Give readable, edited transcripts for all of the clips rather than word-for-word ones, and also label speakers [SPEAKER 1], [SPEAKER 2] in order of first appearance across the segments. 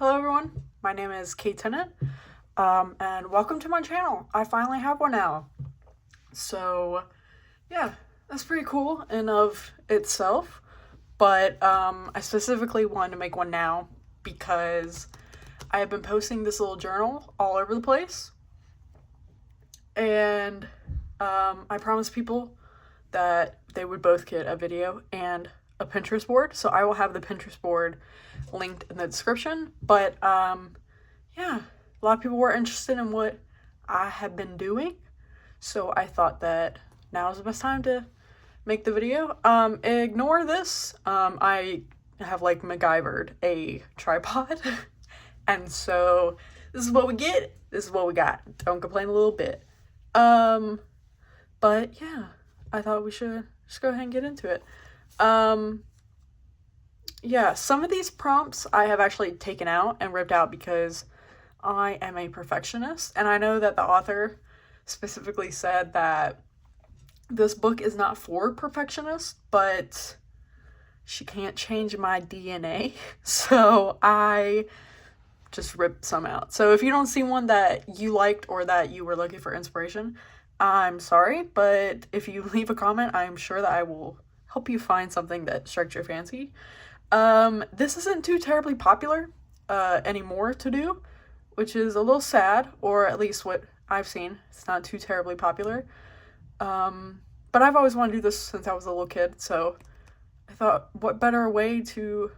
[SPEAKER 1] Hello everyone, my name is Kate Tennant, and welcome to my channel. I finally have one now. So, yeah, that's pretty cool in of itself, but I specifically wanted to make one now because I have been posting this little journal all over the place, and I promised people that they would both get a video and a Pinterest board, so I will have the Pinterest board linked in the description. But yeah, a lot of people were interested in what I have been doing, so I thought that now is the best time to make the video. Ignore this. I have like MacGyvered a tripod and so this is what we get, this is what we got. Don't complain a little bit. But yeah, I thought we should just go ahead and get into it. Yeah, some of these prompts I have actually taken out and ripped out because I am a perfectionist, and I know that the author specifically said that this book is not for perfectionists, but she can't change my DNA, so I just ripped some out. So if you don't see one that you liked or that you were looking for inspiration, I'm sorry, but if you leave a comment, I'm sure that I will help you find something that strikes your fancy. This isn't too terribly popular anymore to do, which is a little sad, or at least what I've seen. It's not too terribly popular. But I've always wanted to do this since I was a little kid, so I thought, what better way to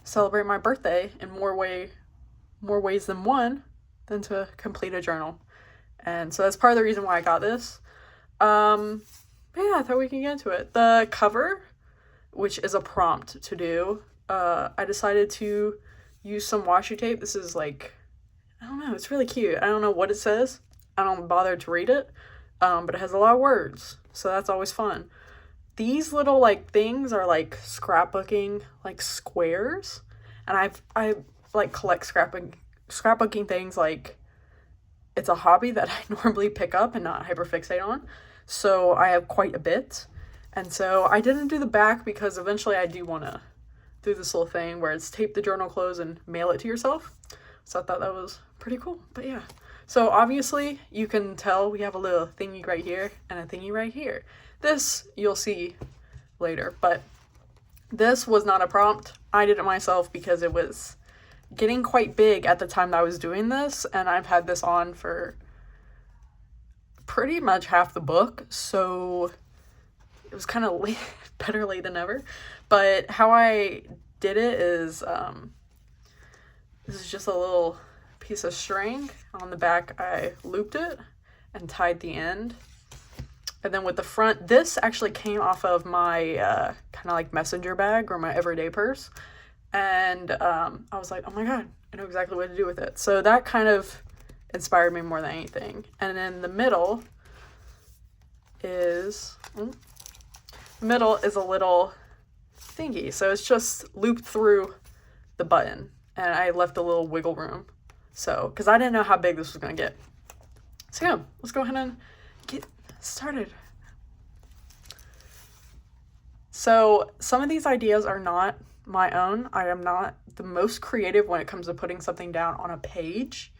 [SPEAKER 1] celebrate my birthday in more ways than one than to complete a journal. And so that's part of the reason why I got this. But yeah, I thought we can get into it. The cover, which is a prompt to do, I decided to use some washi tape. This is like, I don't know, it's really cute. I don't know what it says. I don't bother to read it, but it has a lot of words, so that's always fun. These little like things are like scrapbooking like squares, and I like collect scrapbooking things. Like, it's a hobby that I normally pick up and not hyperfixate on, so I have quite a bit. And so I didn't do the back because eventually I do want to do this little thing where it's tape the journal closed and mail it to yourself. So I thought that was pretty cool. But yeah, so obviously you can tell we have a little thingy right here and a thingy right here. This you'll see later, but this was not a prompt. I did it myself because it was getting quite big at the time that I was doing this, and I've had this on for pretty much half the book, so it was kind of late, better late than never. But how I did it is, this is just a little piece of string. On the back, I looped it and tied the end. And then with the front, this actually came off of my kind of like messenger bag or my everyday purse. And I was like, oh my god, I know exactly what to do with it. So that kind of inspired me more than anything. And then the middle is a little thingy, so it's just looped through the button, and I left a little wiggle room, so because I didn't know how big this was gonna get. So yeah, let's go ahead and get started. So some of these ideas are not my own. I am not the most creative when it comes to putting something down on a page.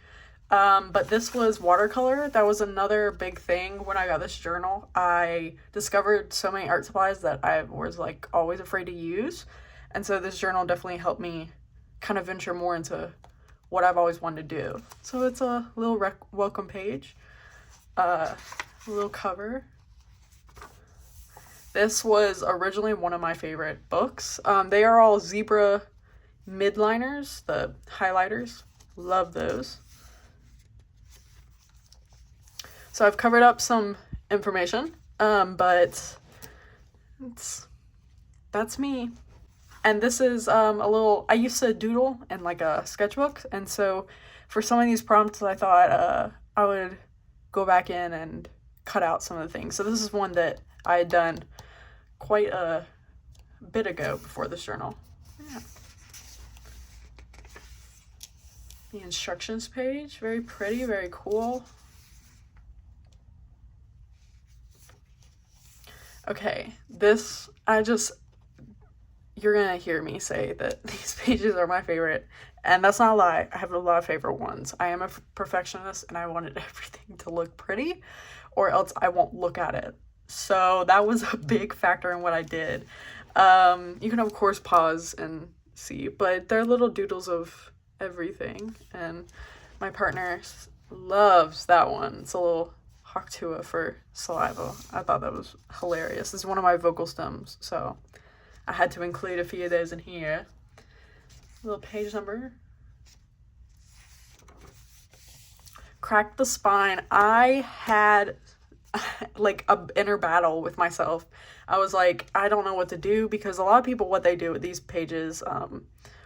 [SPEAKER 1] But this was watercolor. That was another big thing when I got this journal. I discovered so many art supplies that I was like always afraid to use. And so this journal definitely helped me kind of venture more into what I've always wanted to do. So it's a little welcome page, a little cover. This was originally one of my favorite books. They are all zebra midliners, the highlighters. Love those. So I've covered up some information, but that's me. And this is a little, I used to doodle in like a sketchbook, and so for some of these prompts I thought I would go back in and cut out some of the things. So this is one that I had done quite a bit ago before this journal. Yeah. The instructions page, very pretty, very cool. Okay, this, you're gonna hear me say that these pages are my favorite, and that's not a lie. I have a lot of favorite ones. I am a perfectionist, and I wanted everything to look pretty, or else I won't look at it. So that was a big factor in what I did. You can of course pause and see, but they're little doodles of everything, and my partner loves that one. It's a little Haktua for saliva. I thought that was hilarious. This is one of my vocal stems, so I had to include a few of those in here. Little page number. Crack the spine. I had like a inner battle with myself. I was like, I don't know what to do, because a lot of people, what they do with these pages,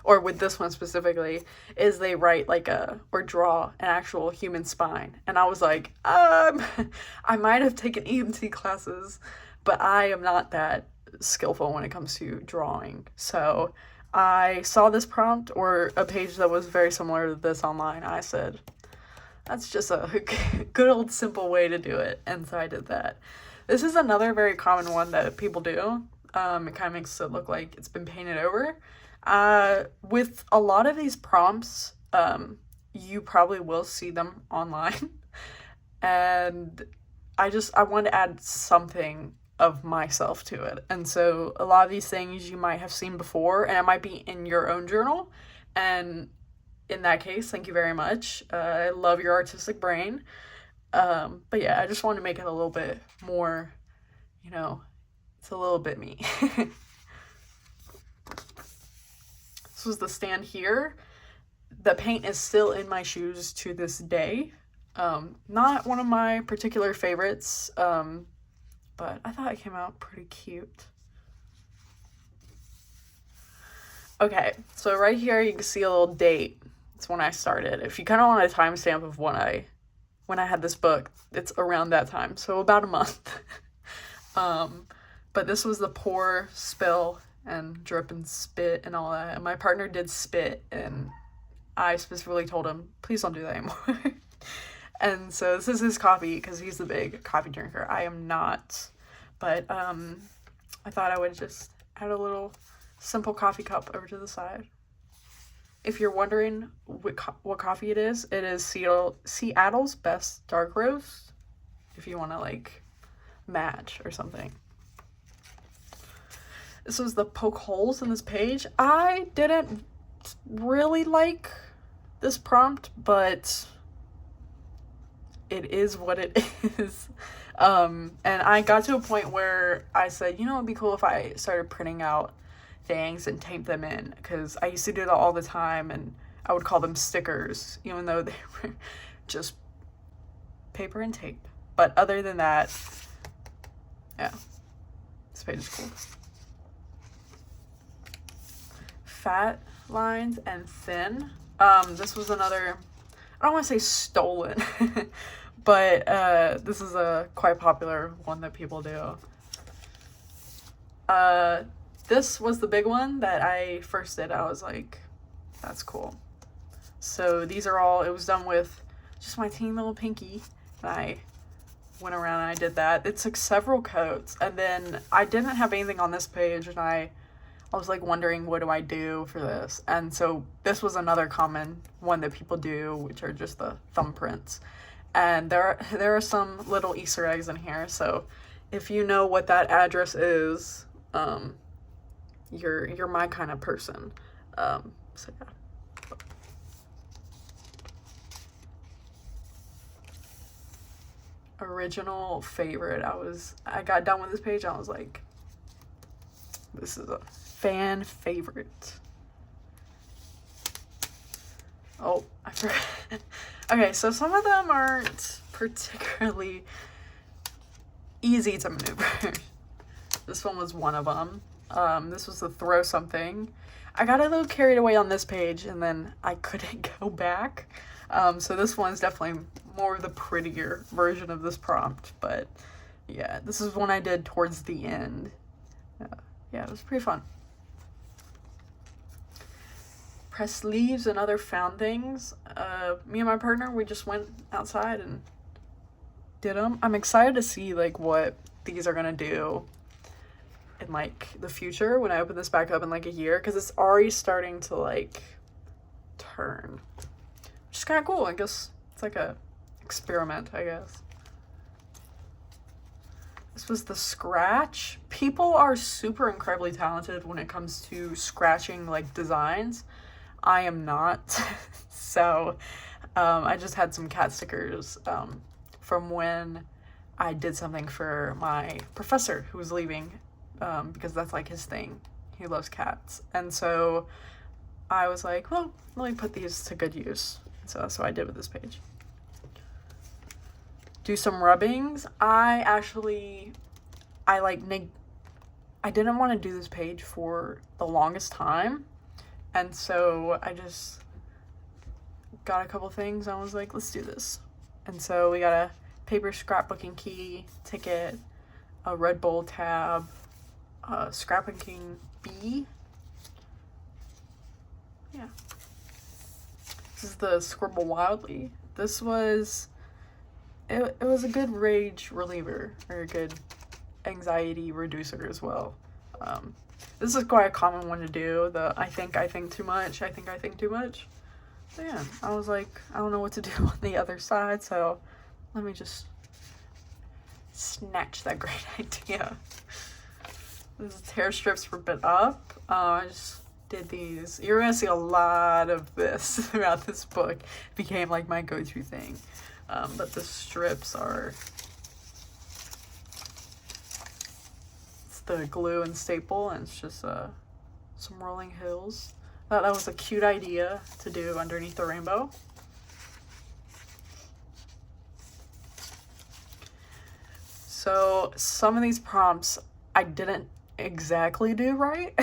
[SPEAKER 1] or with this one specifically, is they write like or draw an actual human spine. And I was like, I might have taken EMT classes, but I am not that skillful when it comes to drawing. So I saw this prompt or a page that was very similar to this online. I said, that's just a good old simple way to do it. And so I did that. This is another very common one that people do. It kind of makes it look like it's been painted over. With a lot of these prompts, you probably will see them online. And I want to add something of myself to it. And so a lot of these things you might have seen before, and it might be in your own journal. And in that case, thank you very much. I love your artistic brain. But yeah, I just want to make it a little bit more, it's a little bit me. This was the stand here. The paint is still in my shoes to this day. Not one of my particular favorites, but I thought it came out pretty cute. Okay, so right here you can see a little date. It's when I started. If you kind of want a timestamp of when I had this book, it's around that time, so about a month. But this was the pour, spill, and drip and spit and all that. And my partner did spit, and I specifically told him, please don't do that anymore. And so this is his coffee, because he's the big coffee drinker. I am not. But I thought I would just add a little simple coffee cup over to the side. If you're wondering what coffee it is Seattle's Best Dark Roast, if you want to like match or something. This was the poke holes in this page. I didn't really like this prompt, but it is what it is. And I got to a point where I said, it'd be cool if I started printing out things and tape them in, because I used to do that all the time, and I would call them stickers, even though they were just paper and tape. But other than that, yeah, this page is cool. Fat lines and thin. This was another, I don't want to say stolen, but this is a quite popular one that people do. This was the big one that I first did. I was like, that's cool. So these are all, it was done with just my teeny little pinky, and I went around and I did that. It took several coats, and then I didn't have anything on this page, and I was like wondering, what do I do for this? And so this was another common one that people do, which are just the thumbprints. And there are some little Easter eggs in here, so if you know what that address is, you're my kind of person. So yeah. Original favorite. I got done with this page and I was like, this is a fan favorite. Oh, I forgot. Okay, so some of them aren't particularly easy to maneuver. This one was one of them. This was the throw something. I got a little carried away on this page, and then I couldn't go back. So this one's definitely more the prettier version of this prompt, but yeah, this is one I did towards the end. Yeah, it was pretty fun. Press leaves and other found things. Me and my partner, we just went outside and did them. I'm excited to see like what these are gonna do. in like the future when I open this back up in like a year, because it's already starting to like turn, which is kind of cool. I guess it's like a experiment, I guess. This was the scratch. People are super incredibly talented when it comes to scratching like designs. I am not. So I just had some cat stickers from when I did something for my professor who was leaving, because that's like his thing. He loves cats. And so I was like, well, let me put these to good use. So that's what I did with this page. Do some rubbings. I didn't want to do this page for the longest time. And so I just got a couple things and I was like, let's do this. And so we got a paper scrapbooking key, ticket, a Red Bull tab, a scrapbooking bee. Yeah. This is the Scribble Wildly. This was, it was a good rage reliever, or a good anxiety reducer as well. This is quite a common one to do, the I think too much. So yeah, I was like, I don't know what to do on the other side, so let me just snatch that great idea. This is hair strips for bit up. I just did these. You're gonna see a lot of this throughout this book. It became like my go-to thing. But the strips are, it's the glue and staple, and it's just some rolling hills. Thought that was a cute idea to do underneath the rainbow. So some of these prompts I didn't exactly do right.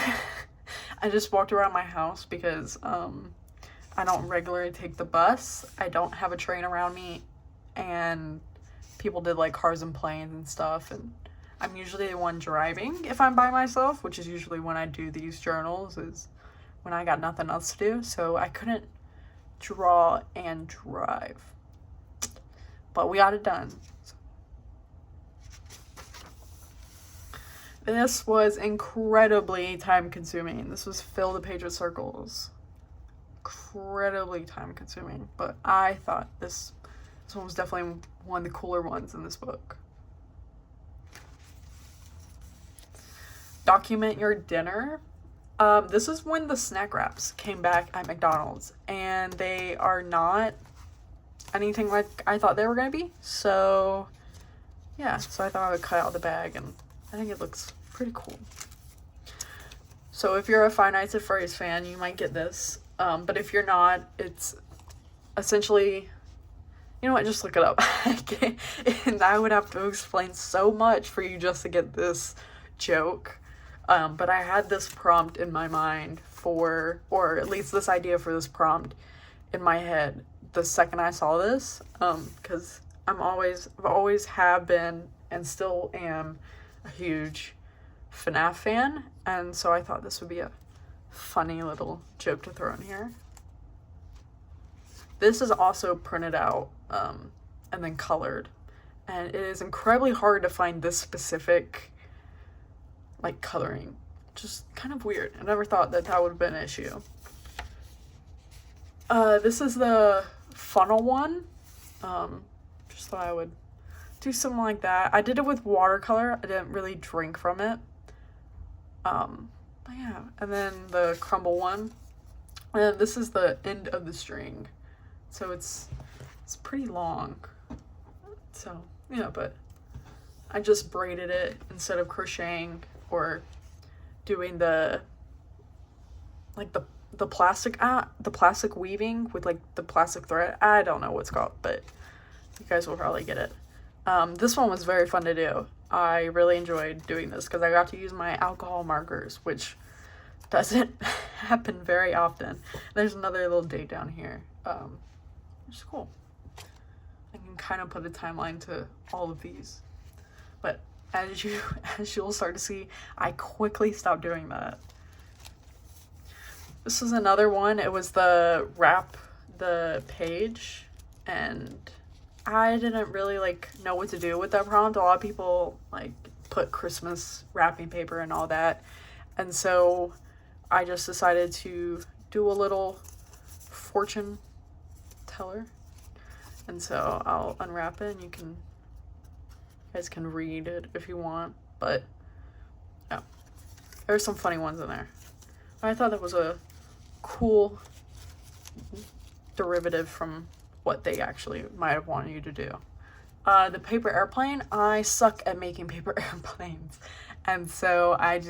[SPEAKER 1] I just walked around my house because I don't regularly take the bus. I don't have a train around me, and people did like cars and planes and stuff, and I'm usually the one driving if I'm by myself, which is usually when I do these journals, is when I got nothing else to do. So I couldn't draw and drive, but we got it done. This was incredibly time consuming. This was fill the page with circles. Incredibly time consuming, but I thought this one was definitely one of the cooler ones in this book. Document your dinner. This is when the snack wraps came back at McDonald's, and they are not anything like I thought they were gonna be. So yeah, so I thought I would cut out the bag, and I think it looks pretty cool. So if you're a Five Nights at Freddy's fan, you might get this. But if you're not, it's essentially, you know what, just look it up. And I would have to explain so much for you just to get this joke. But I had this prompt in my mind for, or at least this idea for this prompt in my head the second I saw this, because I've always have been and still am a huge FNAF fan, and so I thought this would be a funny little joke to throw in here. This is also printed out and then colored, and it is incredibly hard to find this specific like coloring. Just kind of weird. I never thought that would have been an issue. This is the funnel one. Just thought I would do something like that. I did it with watercolor. I didn't really drink from it. But yeah, and then the crumble one. And then this is the end of the string. So it's pretty long. So, yeah, but I just braided it instead of crocheting or doing the plastic weaving with like the plastic thread. I don't know what's called, but you guys will probably get it. This one was very fun to do. I really enjoyed doing this because I got to use my alcohol markers, which doesn't happen very often. There's another little date down here, which is cool. I can kind of put a timeline to all of these, but as you'll start to see, I quickly stopped doing that. This is another one. It was the wrap the page, and I didn't really like know what to do with that prompt. A lot of people like put Christmas wrapping paper and all that. And so I just decided to do a little fortune teller. And so I'll unwrap it and you guys can read it if you want. But yeah, there's some funny ones in there. I thought that was a cool derivative from what they actually might have wanted you to do. The paper airplane, I suck at making paper airplanes. And so I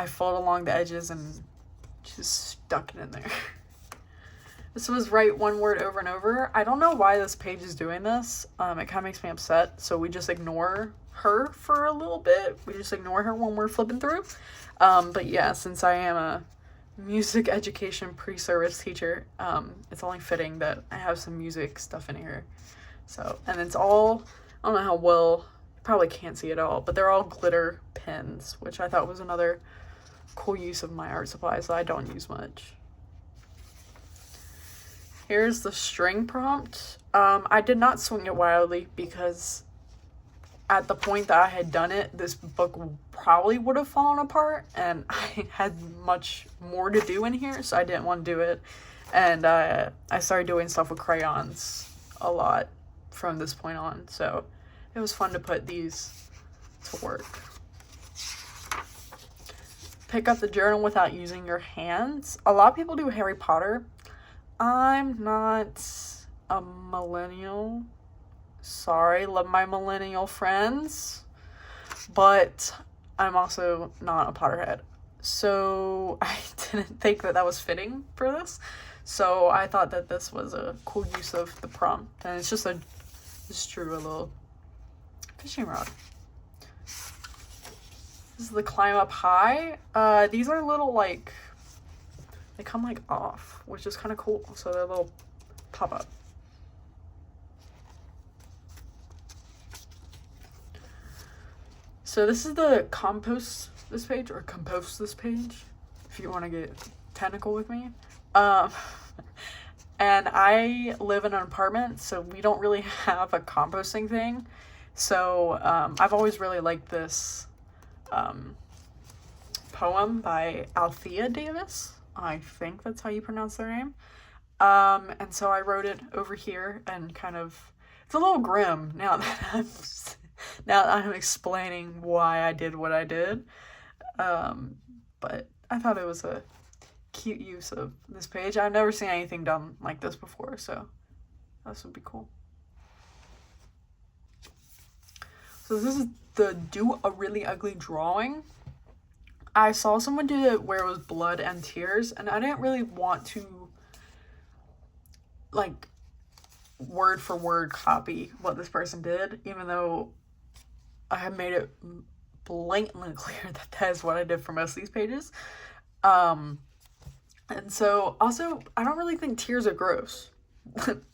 [SPEAKER 1] fold along the edges and just stuck it in there. This was write one word over and over. I don't know why this page is doing this. It kind of makes me upset. So we just ignore her for a little bit. We just ignore her when we're flipping through. But yeah, since I am a music education pre-service teacher, it's only fitting that I have some music stuff in here. So, and it's all, I don't know how well, you probably can't see it all, but they're all glitter pins, which I thought was another cool use of my art supplies that I don't use much. Here's the string prompt. I did not swing it wildly because at the point that I had done it, this book probably would have fallen apart and I had much more to do in here, so I didn't want to do it. And I started doing stuff with crayons a lot from this point on, so it was fun to put these to work. Pick up the journal without using your hands. A lot of people do Harry Potter. I'm not a millennial. Sorry, love my millennial friends. But I'm also not a Potterhead. So I didn't think that was fitting for this. So I thought that this was a cool use of the prompt. And it's just drew a little fishing rod. This is the climb up high. These are little like, they come like off, which is kind of cool. So they're a little pop up. So this is the compose this page, if you want to get technical with me. And I live in an apartment, so we don't really have a composting thing. So I've always really liked this poem by Althea Davis. I think that's how you pronounce their name. And so I wrote it over here and kind of, it's a little grim now that I'm explaining why I did what I did. But I thought it was a cute use of this page. I've never seen anything done like this before, so this would be cool. So this is the do a really ugly drawing. I saw someone do it where it was blood and tears, and I didn't really want to like word for word copy what this person did, even though I have made it blatantly clear that that is what I did for most of these pages. And so, also, I don't really think tears are gross.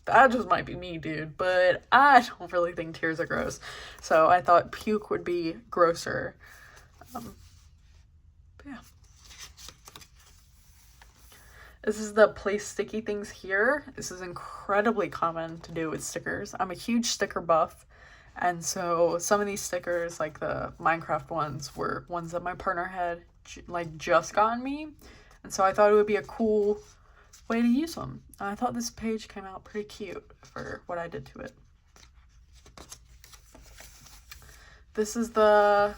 [SPEAKER 1] That just might be me, dude, but I don't really think tears are gross. So I thought puke would be grosser. But yeah. This is the place sticky things here. This is incredibly common to do with stickers. I'm a huge sticker buff. And so some of these stickers, like the Minecraft ones, were ones that my partner had just gotten me. And so I thought it would be a cool way to use them. And I thought this page came out pretty cute for what I did to it. This is the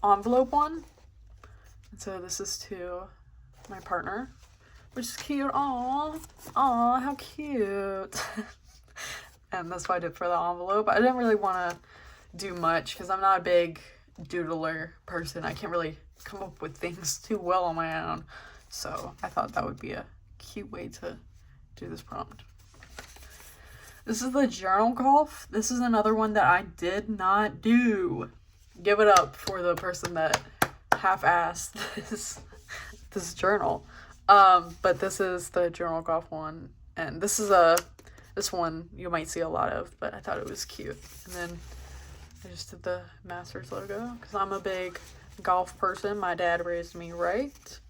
[SPEAKER 1] envelope one. And so this is to my partner, which is cute. Aww, how cute. And that's what I did for the envelope. I didn't really want to do much because I'm not a big doodler person. I can't really come up with things too well on my own. So I thought that would be a cute way to do this prompt. This is the journal golf. This is another one that I did not do. Give it up for the person that half-assed this journal. But this is the journal golf one. And this one you might see a lot of, but I thought it was cute. And then I just did the Masters logo because I'm a big golf person. My dad raised me right.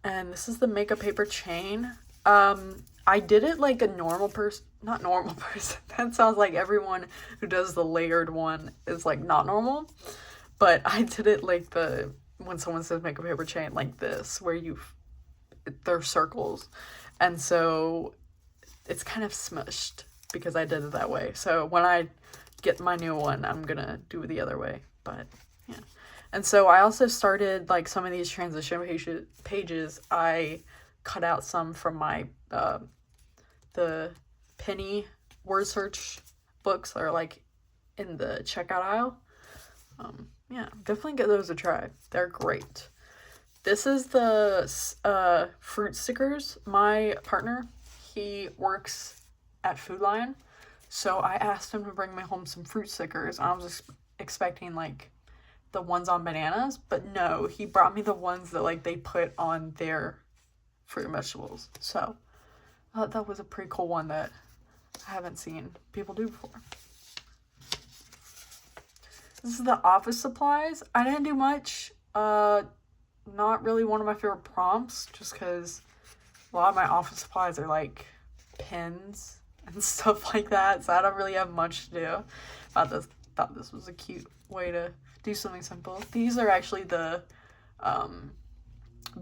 [SPEAKER 1] And this is the makeup paper chain. I did it like a normal person. not normal person. That sounds like everyone who does the layered one is like not normal. But I did it like when someone says make a paper chain like this, where they're circles. And so it's kind of smushed because I did it that way. So when I get my new one, I'm gonna do it the other way. But yeah. And so I also started like some of these transition pages. I cut out some from my the penny word search books that are like in the checkout aisle. Yeah, definitely give those a try. They're great. This is the fruit stickers. My partner, he works at Food Lion, so I asked him to bring me home some fruit stickers. I was expecting like the ones on bananas, but no, he brought me the ones that like they put on their fruit and vegetables. So I thought that was a pretty cool one that I haven't seen people do before. This is the office supplies. I didn't do much. Not really one of my favorite prompts, just because a lot of my office supplies are like pens and stuff like that, so I don't really have much to do. Thought this was a cute way to do something simple. These are actually the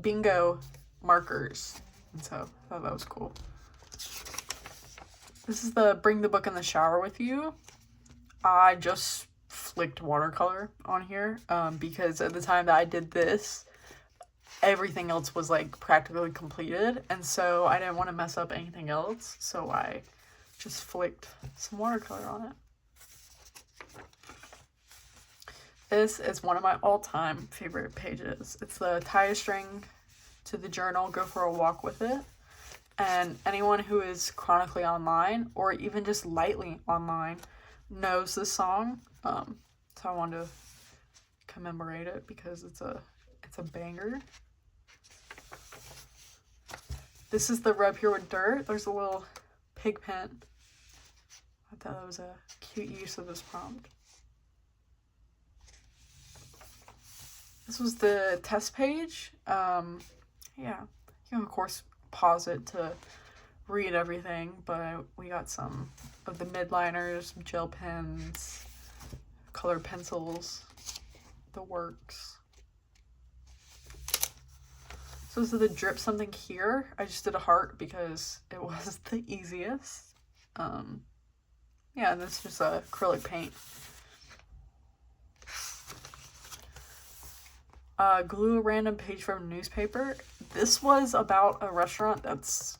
[SPEAKER 1] bingo markers, and so I thought that was cool. This is the bring the book in the shower with you. I just flicked watercolor on here because at the time that I did this, everything else was like practically completed, and so I didn't want to mess up anything else, so I just flicked some watercolor on it. This is one of my all-time favorite pages. It's the tie a string to the journal, go for a walk with it. And anyone who is chronically online or even just lightly online knows this song. So I wanted to commemorate it because it's a banger. This is the rub here with dirt. There's a little pig pen. I thought that was a cute use of this prompt. This was the test page. Yeah, you can of course pause it to read everything, but we got some of the midliners, gel pens, colored pencils, the works. So this is the drip something here. I just did a heart because it was the easiest. Yeah, and this is just acrylic paint. Glue a random page from a newspaper. This was about a restaurant that's,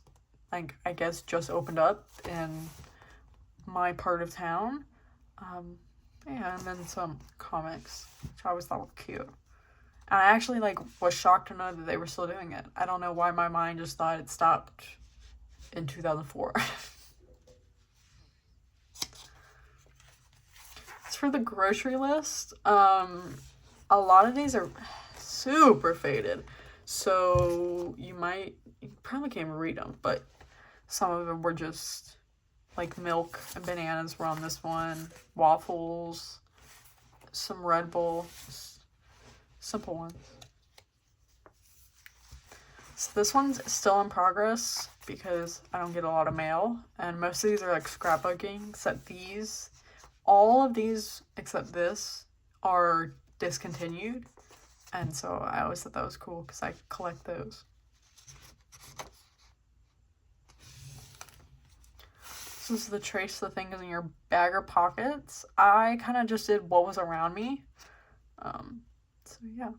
[SPEAKER 1] like, I guess just opened up in my part of town. Yeah, and then some comics, which I always thought were cute. And I actually, like, was shocked to know that they were still doing it. I don't know why my mind just thought it stopped in 2004. As for the grocery list, a lot of these are super faded, so you probably can't even read them, but some of them were just like milk and bananas were on this one, waffles, some Red Bull, simple ones. So this one's still in progress because I don't get a lot of mail, and most of these are like scrapbooking, except these. All of these except this are discontinued, and so I always thought that was cool because I collect those. This is the trace the things in your bag or pockets. I kind of just did what was around me. So yeah.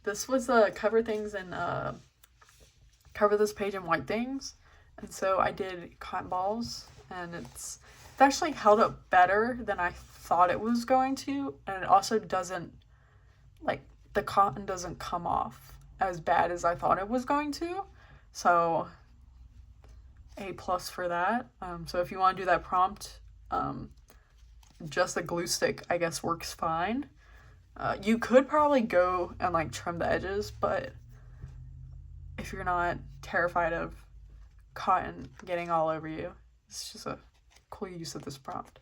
[SPEAKER 1] This was cover things and cover this page in white things, and so I did cotton balls, and it's actually held up better than I thought it was going to, and it also doesn't, like, the cotton doesn't come off as bad as I thought it was going to, so A+ for that. So if you want to do that prompt, just a glue stick I guess works fine. You could probably go and like trim the edges, but if you're not terrified of cotton getting all over you, it's just a cool use of this prompt.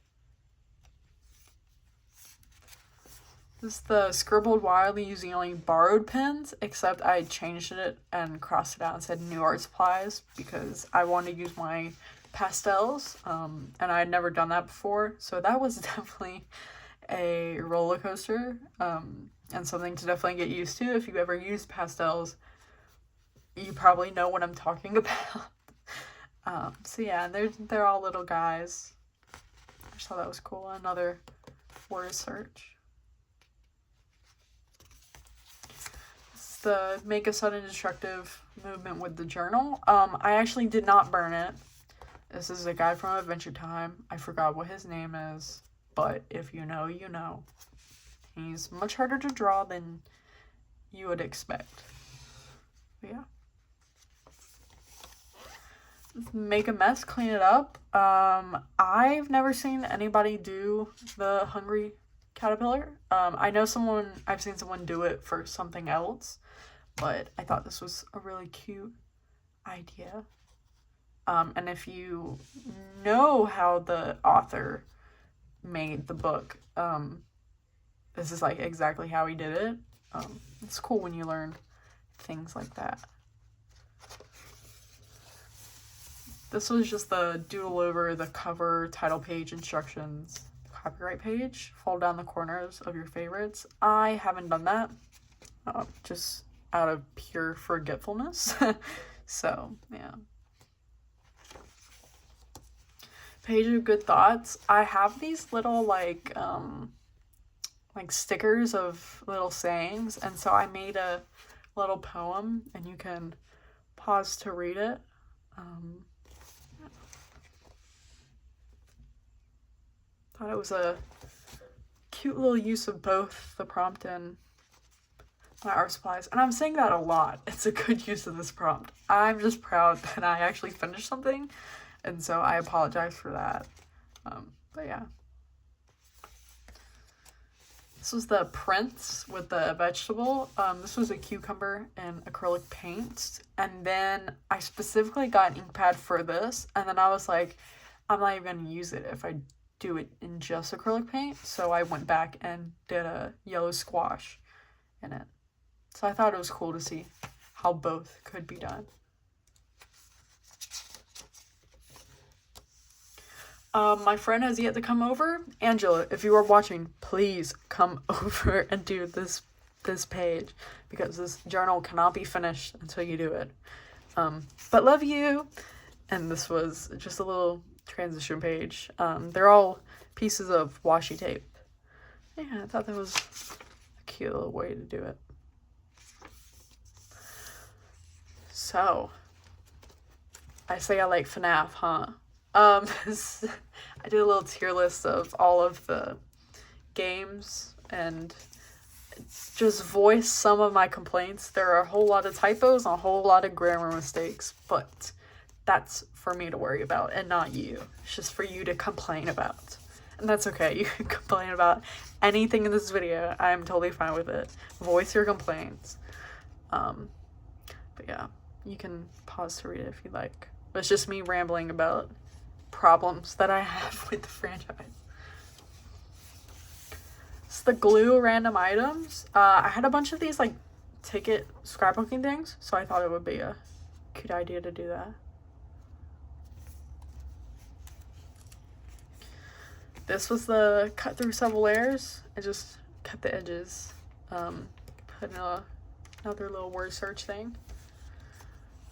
[SPEAKER 1] This is the scribbled wildly using only borrowed pens, except I changed it and crossed it out and said new art supplies because I wanted to use my pastels, and I had never done that before, so that was definitely a roller coaster, and something to definitely get used to. If you ever use pastels, you probably know what I'm talking about. So yeah, they're all little guys. I just thought that was cool. Another word search. The make a sudden destructive movement with the journal. I actually did not burn it. This is a guy from Adventure Time. I forgot what his name is, but if you know, you know. He's much harder to draw than you would expect. But yeah. Make a mess, clean it up. I've never seen anybody do the hungry caterpillar. I've seen someone do it for something else, but I thought this was a really cute idea. And if you know how the author made the book, this is like exactly how he did it. It's cool when you learn things like that. This was just the doodle over the cover, title page, instructions, copyright page. Fold down the corners of your favorites. I haven't done that, just out of pure forgetfulness. So, yeah. Page of good thoughts. I have these little, like stickers of little sayings, and so I made a little poem, and you can pause to read it. Thought it was a cute little use of both the prompt and my art supplies. And I'm saying that a lot. It's a good use of this prompt. I'm just proud that I actually finished something, and so I apologize for that. But yeah. This was the prints with the vegetable. This was a cucumber and acrylic paint. And then I specifically got an ink pad for this. And then I was like, I'm not even going to use it if I do it in just acrylic paint. So I went back and did a yellow squash in it. So I thought it was cool to see how both could be done. My friend has yet to come over. Angela, if you are watching, please come over and do this page, because this journal cannot be finished until you do it. But love you. And this was just a little transition page. They're all pieces of washi tape. Yeah, I thought that was a cute little way to do it. So, I say I like FNAF, huh? I did a little tier list of all of the games and just voice some of my complaints. There are a whole lot of typos and a whole lot of grammar mistakes, but that's for me to worry about and not you. It's just for you to complain about. And that's okay. You can complain about anything in this video. I'm totally fine with it. Voice your complaints. But yeah, you can pause to read it if you like. But it's just me rambling about problems that I have with the franchise. It's the glue random items. I had a bunch of these like ticket scrapbooking things, so I thought it would be a cute idea to do that. This was the cut through several layers. I just cut the edges. Put in another little word search thing.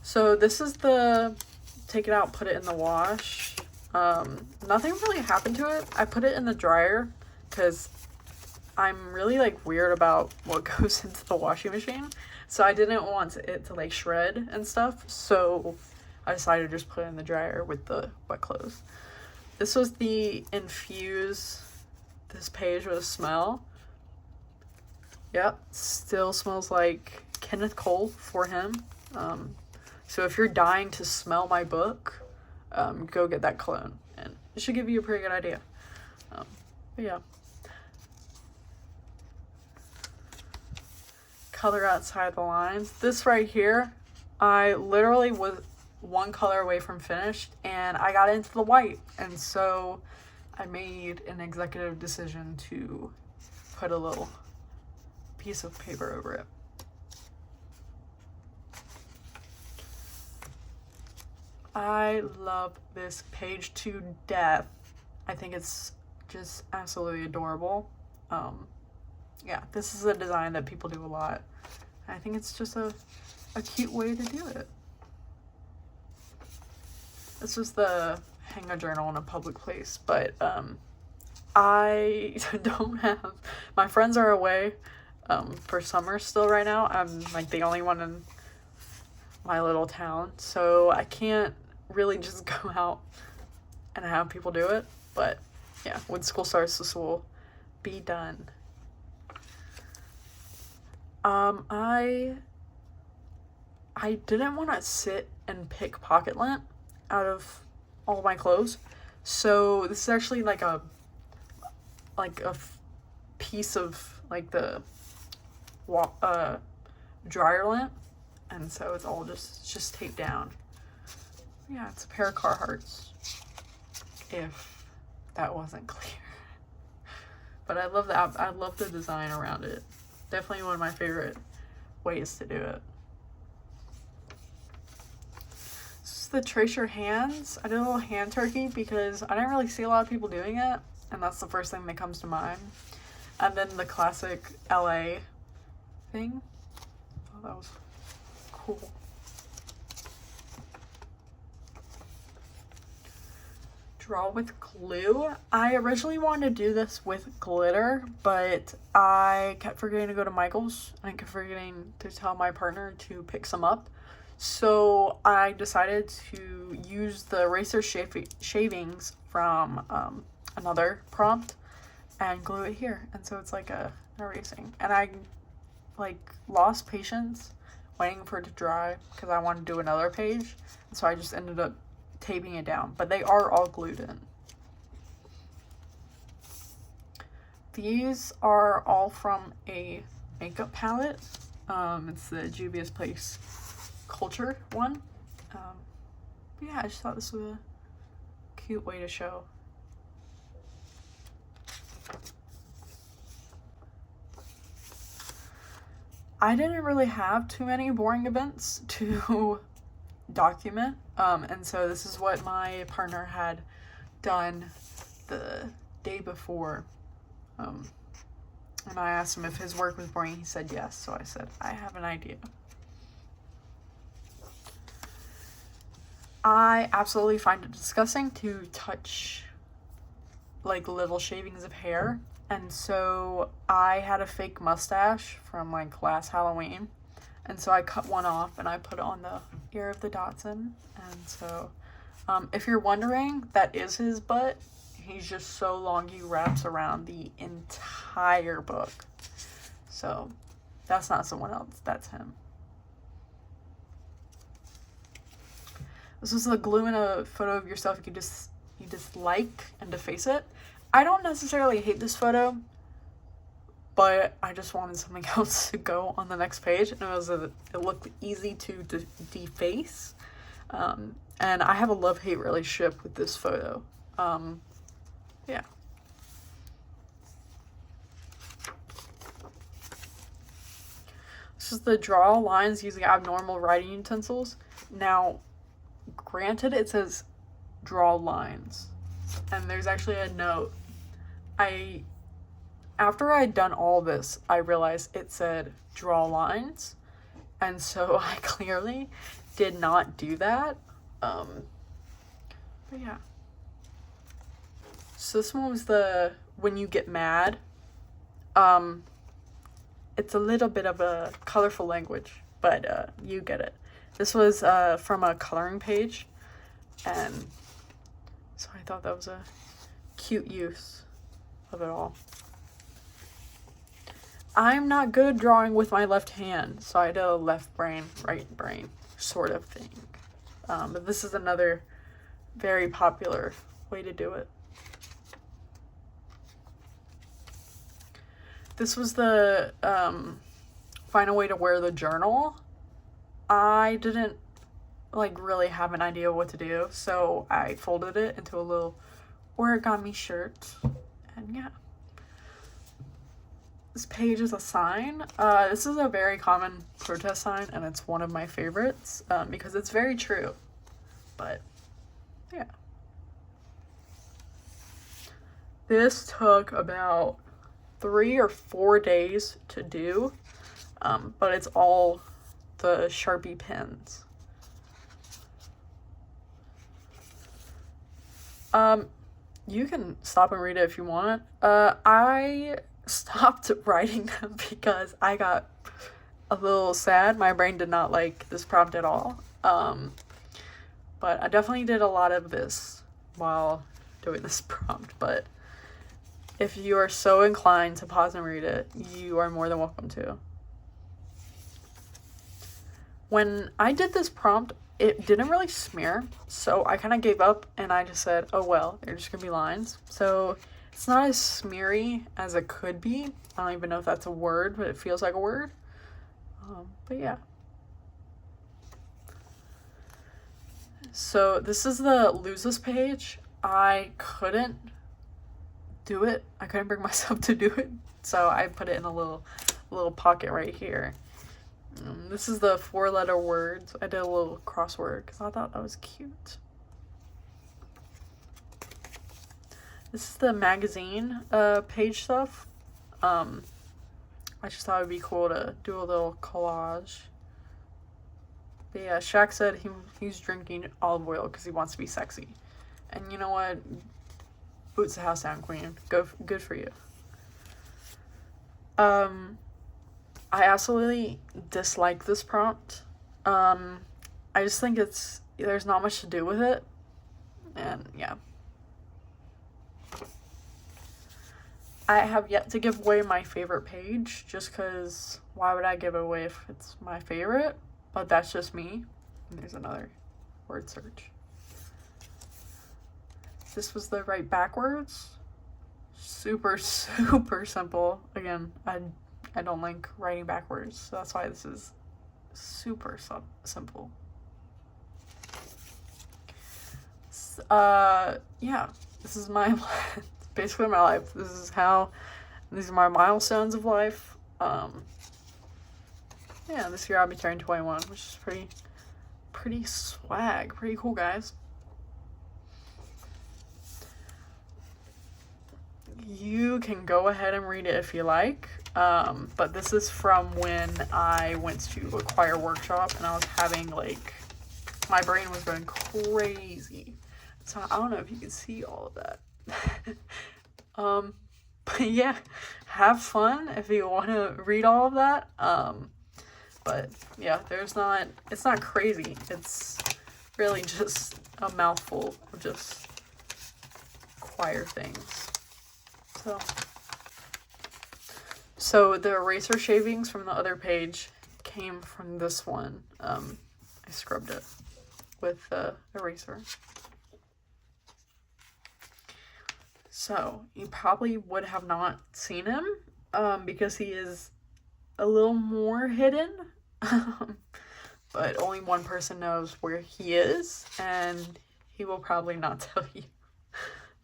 [SPEAKER 1] So this is the take it out, put it in the wash. Nothing really happened to it. I put it in the dryer because I'm really like weird about what goes into the washing machine. So I didn't want it to like shred and stuff. So I decided to just put it in the dryer with the wet clothes. This was the infuse this page with a smell. Yep, still smells like Kenneth Cole for him. So if you're dying to smell my book, go get that cologne, and it should give you a pretty good idea. But yeah. Color outside the lines. This right here, I literally was one color away from finished, and I got into the white, and so I made an executive decision to put a little piece of paper over it. I love this page to death. I think it's just absolutely adorable. Yeah, this is a design that people do a lot. I think it's just a cute way to do it. This was the hang a journal in a public place, but I don't have, my friends are away for summer still right now. I'm like the only one in my little town, so I can't really just go out and have people do it. But yeah, when school starts, this will be done. I didn't want to sit and pick pocket lint out of all my clothes, so this is actually like a piece of like the dryer lint, and so it's all just taped down. Yeah, it's a pair of Carhartts, if that wasn't clear. But I love that. I love the design around it. Definitely one of my favorite ways to do it. This is the trace your hands. I did a little hand turkey because I didn't really see a lot of people doing it, and that's the first thing that comes to mind. And then the classic LA thing. Oh, that was cool. Draw with glue. I originally wanted to do this with glitter, but I kept forgetting to go to Michael's and I kept forgetting to tell my partner to pick some up. So I decided to use the eraser shavings from another prompt and glue it here. And so it's like a erasing. And I like lost patience waiting for it to dry because I wanted to do another page. And so I just ended up taping it down, but they are all glued in. These are all from a makeup palette. It's the Juvia's Place Culture one. But yeah, I just thought this was a cute way to show. I didn't really have too many boring events to document, and so this is what my partner had done the day before, and I asked him if his work was boring. He said yes, so I said I have an idea. I absolutely find it disgusting to touch like little shavings of hair, and so I had a fake mustache from like last Halloween. And so I cut one off and I put it on the ear of the Dachshund. And so if you're wondering, that is his butt. He's just so long he wraps around the entire book. So that's not someone else, that's him. This is the glue in a photo of yourself you just like and deface it. I don't necessarily hate this photo, but I just wanted something else to go on the next page, and it looked easy to deface. And I have a love-hate relationship with this photo. Yeah. This is the draw lines using abnormal writing utensils. Now, granted, it says draw lines, and there's actually a note. After I'd done all this, I realized it said draw lines, and so I clearly did not do that. But yeah. So this one was the when you get mad. It's a little bit of a colorful language, but you get it. This was from a coloring page, and so I thought that was a cute use of it all. I'm not good drawing with my left hand, so I did a left brain, right brain sort of thing. But this is another very popular way to do it. This was the final way to wear the journal. I didn't like really have an idea what to do, so I folded it into a little origami shirt, and yeah. This page is a sign. This is a very common protest sign, and it's one of my favorites because it's very true. But, yeah. This took about 3 or 4 days to do, but it's all the Sharpie pens. You can stop and read it if you want. I stopped writing them because I got a little sad. My brain did not like this prompt at all. But I definitely did a lot of this while doing this prompt. But if you are so inclined to pause and read it, you are more than welcome to. When I did this prompt, it didn't really smear, so I kind of gave up and I just said, oh well, they're just gonna be lines. So it's not as smeary as it could be. I don't even know if that's a word, but it feels like a word. But yeah. So this is the lose this page. I couldn't do it. I couldn't bring myself to do it. So I put it in a little pocket right here. This is the 4-letter words. I did a little crossword because I thought that was cute. This is the magazine page stuff. I just thought it would be cool to do a little collage. But yeah, Shaq said he's drinking olive oil because he wants to be sexy. And you know what? Boots the house down, queen. Good for you. I absolutely dislike this prompt. I just think there's not much to do with it. And yeah. I have yet to give away my favorite page just because why would I give it away if it's my favorite? But that's just me. And there's another word search. This was the right backwards. Super simple. Again, I don't like writing backwards, so that's why this is super simple. Yeah, this is basically my life. These are my milestones of life. Yeah, this year I'll be turning 21, which is pretty swag, pretty cool, guys. You can go ahead and read it if you like. But this is from when I went to a choir workshop and I was having my brain was going crazy. So I don't know if you can see all of that. But yeah, have fun if you want to read all of that. But yeah, it's not crazy. It's really just a mouthful of just choir things. So the eraser shavings from the other page came from this one. I scrubbed it with the eraser. So you probably would have not seen him because he is a little more hidden. But only one person knows where he is, and he will probably not tell you.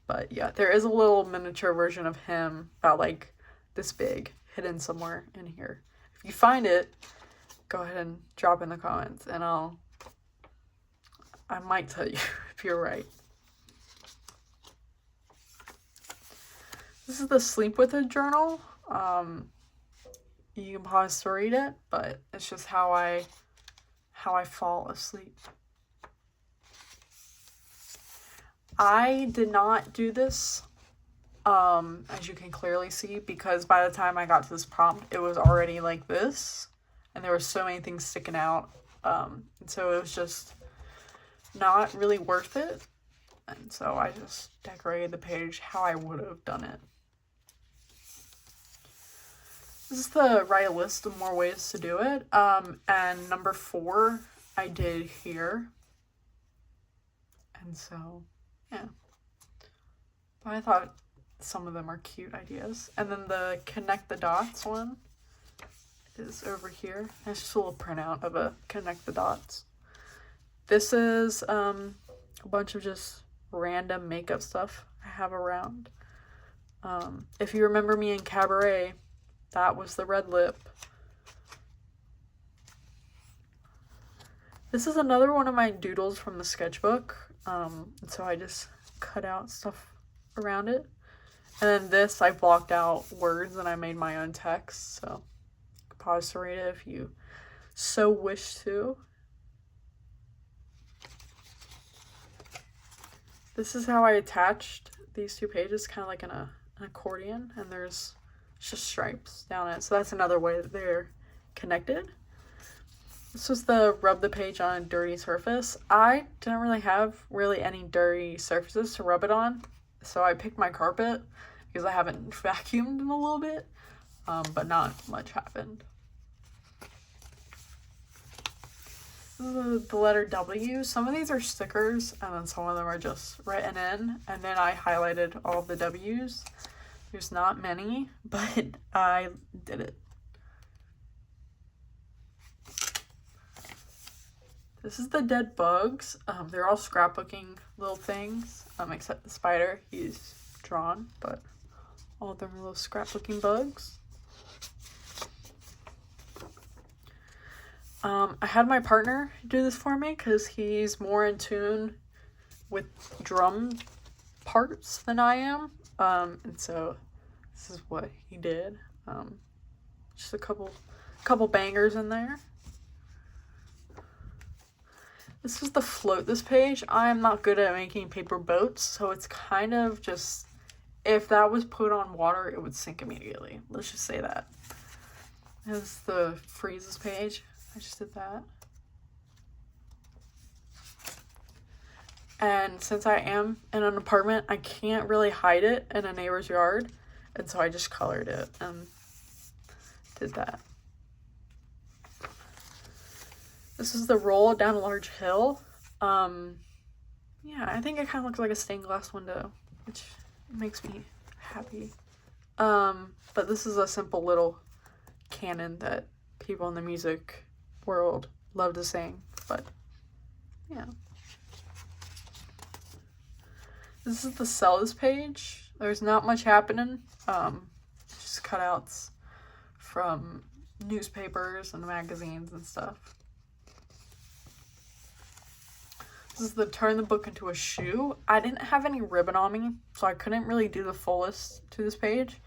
[SPEAKER 1] But yeah, there is a little miniature version of him about this big, hidden somewhere in here. If you find it, go ahead and drop in the comments and I might tell you if you're right. This is the Sleep With It journal. You can pause to read it, but it's just how I fall asleep. I did not do this, as you can clearly see, because by the time I got to this prompt, it was already like this, and there were so many things sticking out, and so it was just not really worth it, and so I just decorated the page how I would have done it. This is the write a list of more ways to do it, and number 4 I did here, and so yeah, but I thought some of them are cute ideas. And then the connect the dots one is over here. It's just a little printout of a connect the dots. This is a bunch of just random makeup stuff I have around. If you remember me in Cabaret, That was the red lip. This is another one of my doodles from the sketchbook. So I just cut out stuff around it. And then this, I blocked out words and I made my own text. So you can pause to read it if you so wish to. This is how I attached these two pages, kind of like an accordion, and there's just stripes down it. So that's another way that they're connected. This was the rub the page on a dirty surface. I didn't really have any dirty surfaces to rub it on, so I picked my carpet because I haven't vacuumed in a little bit, but not much happened. The letter W. Some of these are stickers, and then some of them are just written in, and then I highlighted all of the W's. There's not many, but I did it. This is the dead bugs. They're all scrapbooking little things, except the spider. He's drawn, but all of them are little scrapbooking bugs. I had my partner do this for me because he's more in tune with drum parts than I am. And so this is what he did. Just a couple bangers in there. This is the float this page. I am not good at making paper boats, so it's kind of just, if that was put on water, it would sink immediately. Let's just say that. This is the freezes page. I just did that. And since I am in an apartment, I can't really hide it in a neighbor's yard. And so I just colored it and did that. This is the roll down a large hill. Yeah, I think it kind of looks like a stained glass window, which makes me happy. But this is a simple little canon that people in the music world love to sing, but yeah. This is the sellers page. There's not much happening. Just cutouts from newspapers and magazines and stuff. This is the turn the book into a shoe. I didn't have any ribbon on me, so I couldn't really do the fullest to this page.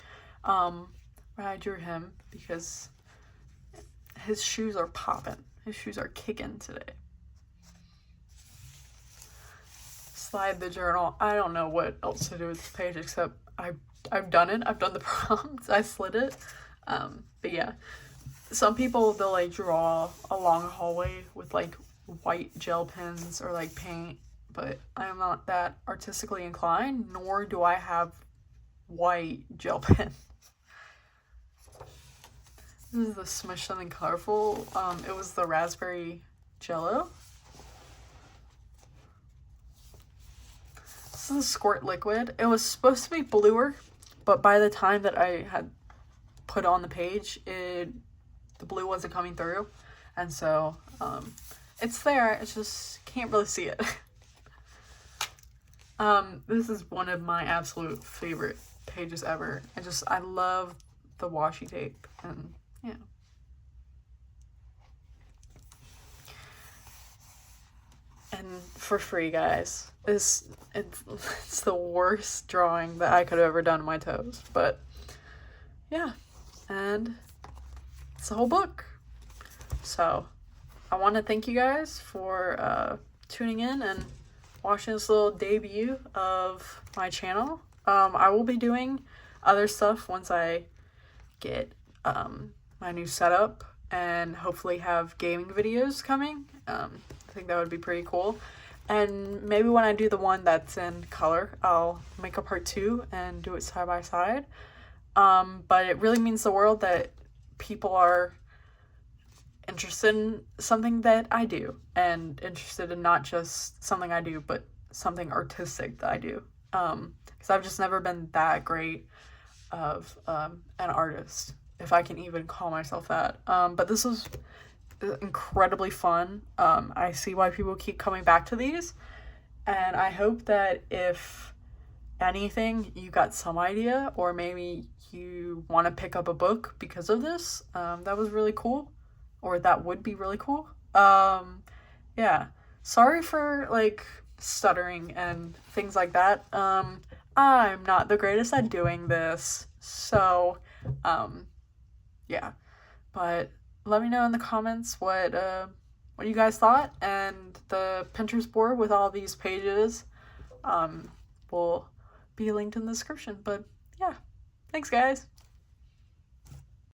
[SPEAKER 1] But I drew him because his shoes are popping. His shoes are kicking today. Slide the journal. I don't know what else to do with this page except I've done it. I've done the prompts. I slid it. But yeah, some people, they'll like draw a long hallway with like white gel pens or like paint, but I am not that artistically inclined, nor do I have white gel pen. This is the Smush Something Colorful. It was the raspberry jello. This is a squirt liquid. It was supposed to be bluer, but by the time that I had put on the page, the blue wasn't coming through. And so, it's there, it's just can't really see it. This is one of my absolute favorite pages ever. I love the washi tape, and yeah. And for free, guys. It's the worst drawing that I could have ever done in my toes, but yeah. And it's the whole book. So I want to thank you guys for tuning in and watching this little debut of my channel. I will be doing other stuff once I get my new setup and hopefully have gaming videos coming. I think that would be pretty cool. And maybe when I do the one that's in color, I'll make a part 2 and do it side by side. But it really means the world that people are interested in something that I do, and interested in not just something I do, but something artistic that I do. Because I've just never been that great of an artist, if I can even call myself that. But this was incredibly fun. I see why people keep coming back to these, and I hope that if anything, you got some idea, or maybe you want to pick up a book because of this. That was really cool, or that would be really cool. Yeah. Sorry for like stuttering and things like that. I'm not the greatest at doing this, so um, yeah. But let me know in the comments what you guys thought, and the Pinterest board with all these pages will be linked in the description. But yeah, thanks guys.